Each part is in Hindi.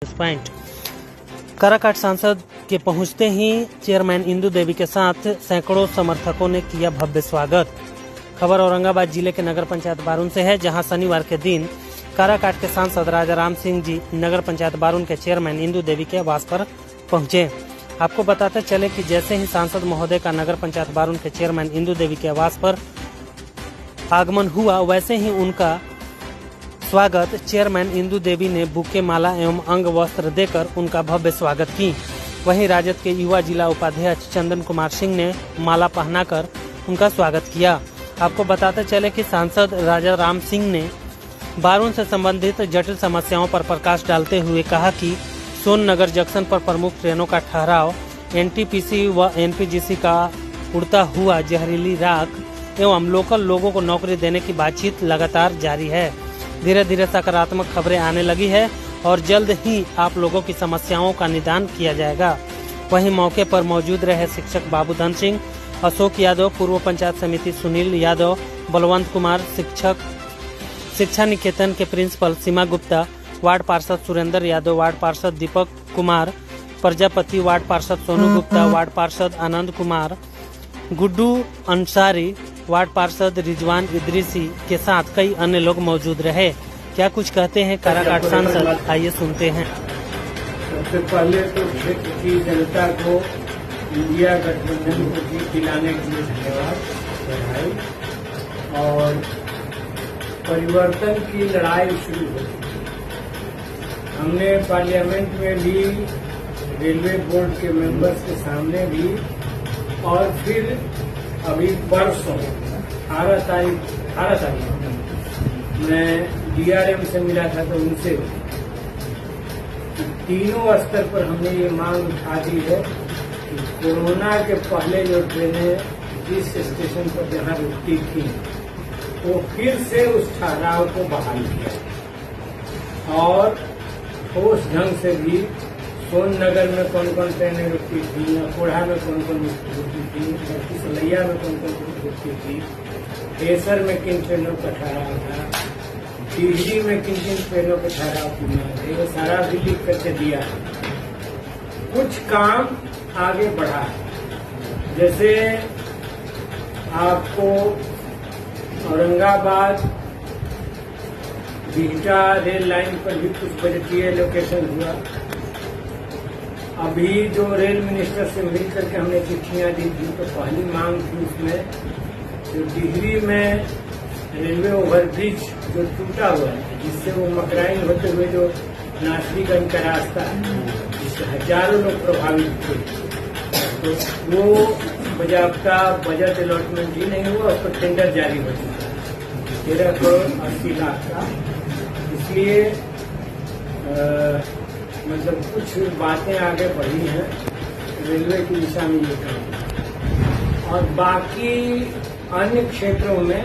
पॉइंट। काराकाट सांसद के पहुंचते ही चेयरमैन इंदु देवी के साथ सैकड़ों समर्थकों ने किया भव्य स्वागत। खबर औरंगाबाद जिले के नगर पंचायत बारून से है, जहां शनिवार के दिन काराकाट के सांसद राजा राम सिंह जी नगर पंचायत बारून के चेयरमैन इंदु देवी के आवास पर पहुंचे। आपको बताते चले कि जैसे ही सांसद महोदय का नगर पंचायत बारून के चेयरमैन इंदु देवी के आवास पर आगमन हुआ, वैसे ही उनका स्वागत चेयरमैन इंदु देवी ने बुके, माला एवं अंग वस्त्र देकर उनका भव्य स्वागत की। वहीं राजद के युवा जिला उपाध्यक्ष चंदन कुमार सिंह ने माला पहनाकर उनका स्वागत किया। आपको बताते चले कि सांसद राजा राम सिंह ने बारून से संबंधित जटिल समस्याओं पर प्रकाश डालते हुए कहा कि सोन नगर जंक्शन पर प्रमुख ट्रेनों का ठहराव, एनटीपीसी व एनपीजीसी का उड़ता हुआ जहरीली राख एवं लोकल लोगों को नौकरी देने की बातचीत लगातार जारी है। धीरे धीरे सकारात्मक खबरें आने लगी है और जल्द ही आप लोगों की समस्याओं का निदान किया जाएगा। वहीं मौके पर मौजूद रहे शिक्षक बाबूधन सिंह, अशोक यादव, पूर्व पंचायत समिति सुनील यादव, बलवंत कुमार, शिक्षा निकेतन के प्रिंसिपल सीमा गुप्ता, वार्ड पार्षद सुरेंद्र यादव, वार्ड पार्षद दीपक कुमार प्रजापति, वार्ड पार्षद सोनू गुप्ता, वार्ड पार्षद आनंद कुमार, गुड्डू अंसारी, वार्ड पार्षद रिजवान इदरीसी के साथ कई अन्य लोग मौजूद रहे। क्या कुछ कहते हैं काराकाट सांसद, आइए सुनते हैं। सबसे पहले तो क्षेत्र की जनता को इंडिया गठबंधन को जीत दिलाने के लिए धन्यवाद बधाई। और परिवर्तन की लड़ाई शुरू हो चुकी है। हमने पार्लियामेंट में भी, रेलवे बोर्ड के मेंबर्स के सामने भी, और फिर अभी परसों 18 तारीख मैं डीआरएम से मिला था, तो उनसे तीनों स्तर पर हमने ये मांग उठा दी है कि कोरोना के पहले जो ट्रेनें जिस स्टेशन पर जहां रुकती थी वो फिर से उस ठहराव को बहाल किया, और ठोस ढंग से भी सोन नगर में कौन कौन ट्रेनें रुकती थी, कोढ़ा में कौन कौन रुकती थी, सलैया में कौन कौन रुकती थी, केसर में किन ट्रेनों का ठहराव था, टिहरी में किन किन ट्रेनों का ठहराव किया है, वो सारा भी लिख करके दिया है। कुछ काम आगे बढ़ा है, जैसे आपको औरंगाबाद बिहटा रेल लाइन पर भी कुछ बजटीय एलोकेशन हुआ। अभी जो रेल मिनिस्टर से मिल करके हमने चिट्ठियां दी थी, तो पहली मांग थी उसमें जो टिहरी में रेलवे ओवरब्रिज जो टूटा हुआ है, जिससे वो मकराइन होते हुए जो नासरीगंज का रास्ता है, जिससे हजारों लोग प्रभावित थे, तो वो बजाबता बजट अलॉटमेंट भी नहीं हुआ, उस पर टेंडर जारी हो चुका है 13 करोड़ 80 लाख का। इसलिए मतलब कुछ बातें आगे बढ़ी हैं रेलवे की दिशा में ये काम। और बाकी अन्य क्षेत्रों में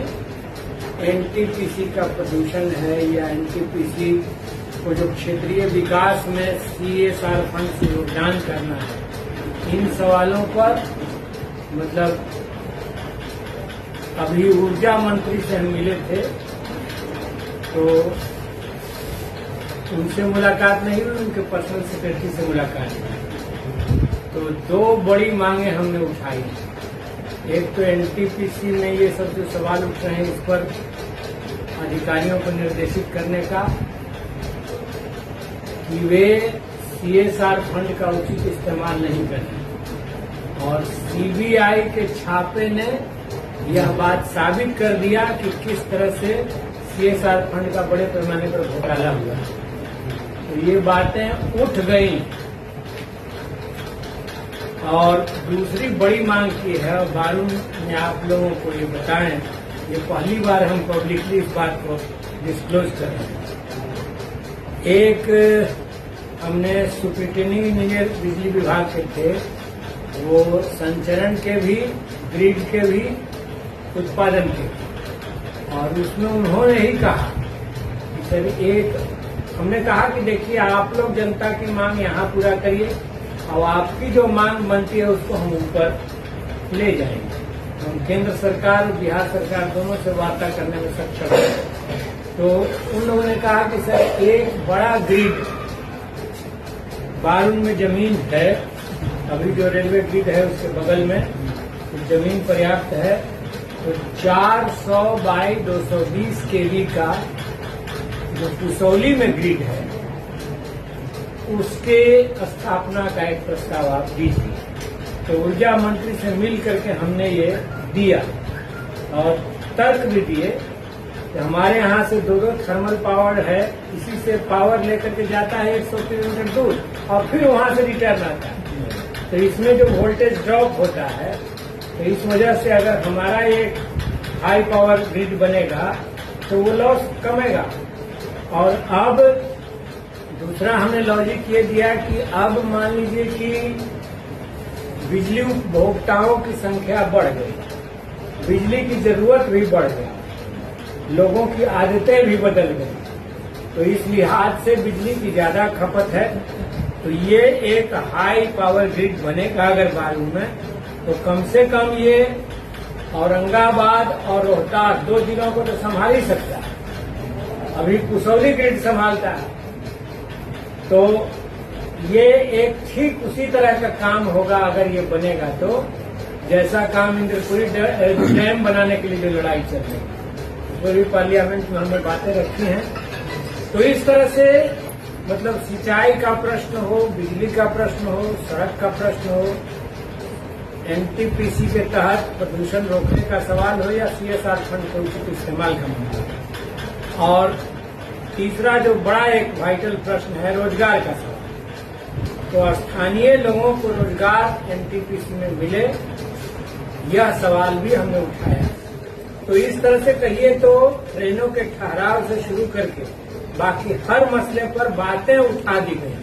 एनटीपीसी का प्रदूषण है, या एनटीपीसी को जो क्षेत्रीय विकास में सीएसआर फंड से योगदान करना है, इन सवालों पर मतलब अभी ऊर्जा मंत्री से हम मिले थे, तो उनसे मुलाकात नहीं हुई, उनके पर्सनल सेक्रेटरी से मुलाकात हुई। तो दो बड़ी मांगे हमने उठाई। एक तो एनटीपीसी में ये सब जो सवाल उठ रहे हैं, इस पर अधिकारियों को निर्देशित करने का कि वे सीएसआर फंड का उचित इस्तेमाल नहीं करें। और सीबीआई के छापे ने यह बात साबित कर दिया कि किस तरह से सीएसआर फंड का बड़े पैमाने पर घोटाला हुआ। तो ये बातें उठ गई। और दूसरी बड़ी मांग की है, और बारून में आप लोगों को ये बताएं, ये पहली बार हम पब्लिकली इस बात को डिस्क्लोज कर रहे हैं। एक हमने सुपरिटेंडिंग इंजीनियर बिजली विभाग के थे, वो संचरण के भी, ग्रिड के भी, उत्पादन के भी, और उसमें उन्होंने ही कहा कि सर एक हमने कहा कि देखिए आप लोग जनता की मांग यहाँ पूरा करिए, और आपकी जो मांग बनती है उसको हम ऊपर ले जाएंगे। हम केंद्र सरकार और बिहार सरकार दोनों से वार्ता करने में सक्षम है। तो उन लोगों ने कहा कि सर एक बड़ा ग्रिड बारून में जमीन है, अभी जो रेलवे ग्रिड है उसके बगल में तो जमीन पर्याप्त है। तो 400 बाई 220 केवी का जो पुसौली में ग्रिड है उसके स्थापना का एक प्रस्ताव आप दीजिए। तो ऊर्जा मंत्री से मिल करके हमने ये दिया और तर्क भी दिए कि हमारे यहाँ से दो थर्मल पावर है, इसी से पावर लेकर के जाता है 100 किलोमीटर दूर और फिर वहाँ से रिटर्न आता है। तो इसमें जो वोल्टेज ड्रॉप होता है, तो इस वजह से अगर हमारा एक हाई पावर ग्रिड बनेगा तो वो लॉस कमेगा। और अब दूसरा हमने लॉजिक ये दिया कि अब मान लीजिए कि बिजली उपभोक्ताओं की संख्या बढ़ गई, बिजली की जरूरत भी बढ़ गई, लोगों की आदतें भी बदल गई, तो इस लिहाज से बिजली की ज्यादा खपत है। तो ये एक हाई पावर ग्रिड बनेगा अगर बारू में, तो कम से कम ये औरंगाबाद और रोहतास 2 जिलों को तो संभाल ही सकता है। अभी पुसौली ग्रिड संभालता है, तो ये एक ठीक उसी तरह का काम होगा अगर ये बनेगा तो, जैसा काम इंद्रपुरी डैम बनाने के लिए जो लड़ाई चल रही है, जो भी पार्लियामेंट में हमने बातें रखी हैं। तो इस तरह से मतलब सिंचाई का प्रश्न हो, बिजली का प्रश्न हो, सड़क का प्रश्न हो, एनटीपीसी के तहत प्रदूषण रोकने का सवाल हो या सीएसआर फंड को उचित इस्तेमाल का मामला। और तीसरा जो बड़ा एक वाइटल प्रश्न है रोजगार का सवाल, तो स्थानीय लोगों को रोजगार एनटीपीसी में मिले, यह सवाल भी हमने उठाया। तो इस तरह से कहिए तो ट्रेनों के ठहराव से शुरू करके बाकी हर मसले पर बातें उठा दी गई।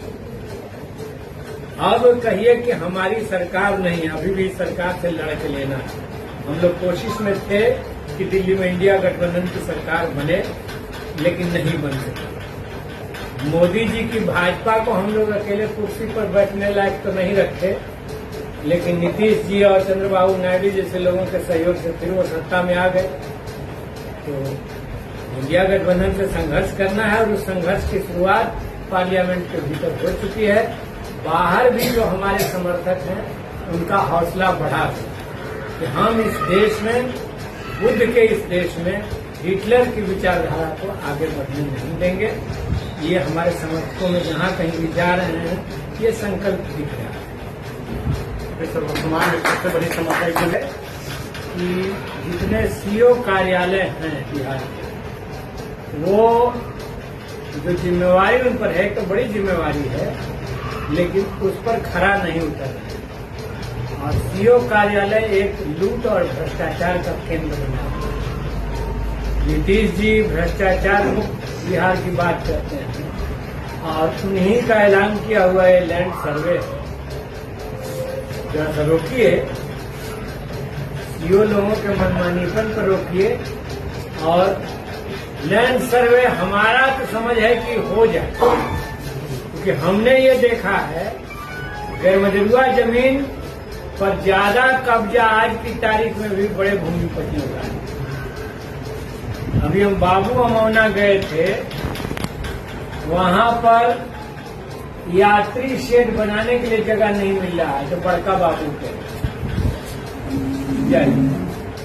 अब कहिए कि हमारी सरकार नहीं, अभी भी सरकार से लड़ के लेना है। हम लोग कोशिश में थे कि दिल्ली में इंडिया गठबंधन की सरकार बने, लेकिन नहीं बन सकी। मोदी जी की भाजपा को हम लोग अकेले कुर्सी पर बैठने लायक तो नहीं रखे, लेकिन नीतीश जी और चंद्रबाबू नायडू जैसे लोगों के सहयोग से फिर वो सत्ता में आ गए। तो इंडिया गठबंधन से संघर्ष करना है और उस संघर्ष की शुरुआत पार्लियामेंट के भीतर हो चुकी है। बाहर भी जो हमारे समर्थक हैं उनका हौसला बढ़ा कि हम इस देश में, बुद्ध के इस देश में हिटलर की विचारधारा को आगे बढ़ने नहीं देंगे। ये हमारे समर्थकों में जहाँ कहीं भी जा रहे हैं ये संकल्प दिख रहा है। सर, वर्तमान में सबसे बड़ी समस्या ये है कि जितने सीओ कार्यालय हैं बिहार के, वो जो जिम्मेवारी उन पर है, तो बड़ी जिम्मेवारी है, लेकिन उस पर खरा नहीं उतर रहा। और सीओ कार्यालय एक लूट और भ्रष्टाचार का केंद्र बना है। नीतीश जी भ्रष्टाचार मुक्त बिहार की बात करते हैं और उन्हीं का ऐलान किया हुआ है लैंड सर्वे। जरा सा रोकिए, सीओ लोगों के मनमानीपन पर रोकिए और लैंड सर्वे हमारा तो समझ है कि हो जाए, क्योंकि हमने ये देखा है गैरमजरूआ जमीन पर ज्यादा कब्जा आज की तारीख में भी बड़े भूमिपतियों का है। अभी हम बाबू अमौना गए थे, वहां पर यात्री शेड बनाने के लिए जगह नहीं मिल रहा है, तो बड़का बाबू के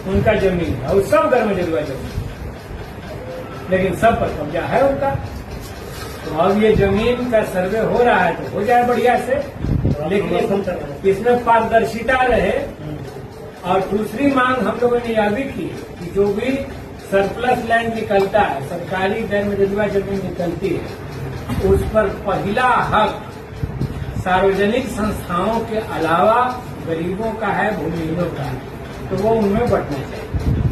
उनका जमीन है, और सब गैरमजरूआ जमीन, लेकिन सब पर कब्जा है उनका। तो अब ये जमीन का सर्वे हो रहा है तो हो जाए बढ़िया से, लेकिन इसमें पारदर्शिता रहे। और दूसरी मांग हम लोगों ने यह भी की कि जो भी सरप्लस लैंड निकलता है, सरकारी गैरमजरूआ जमीन निकलती है, उस पर पहला हक सार्वजनिक संस्थाओं के अलावा गरीबों का है, भूमिहीनों का है, तो वो उनमें बंटना चाहिए।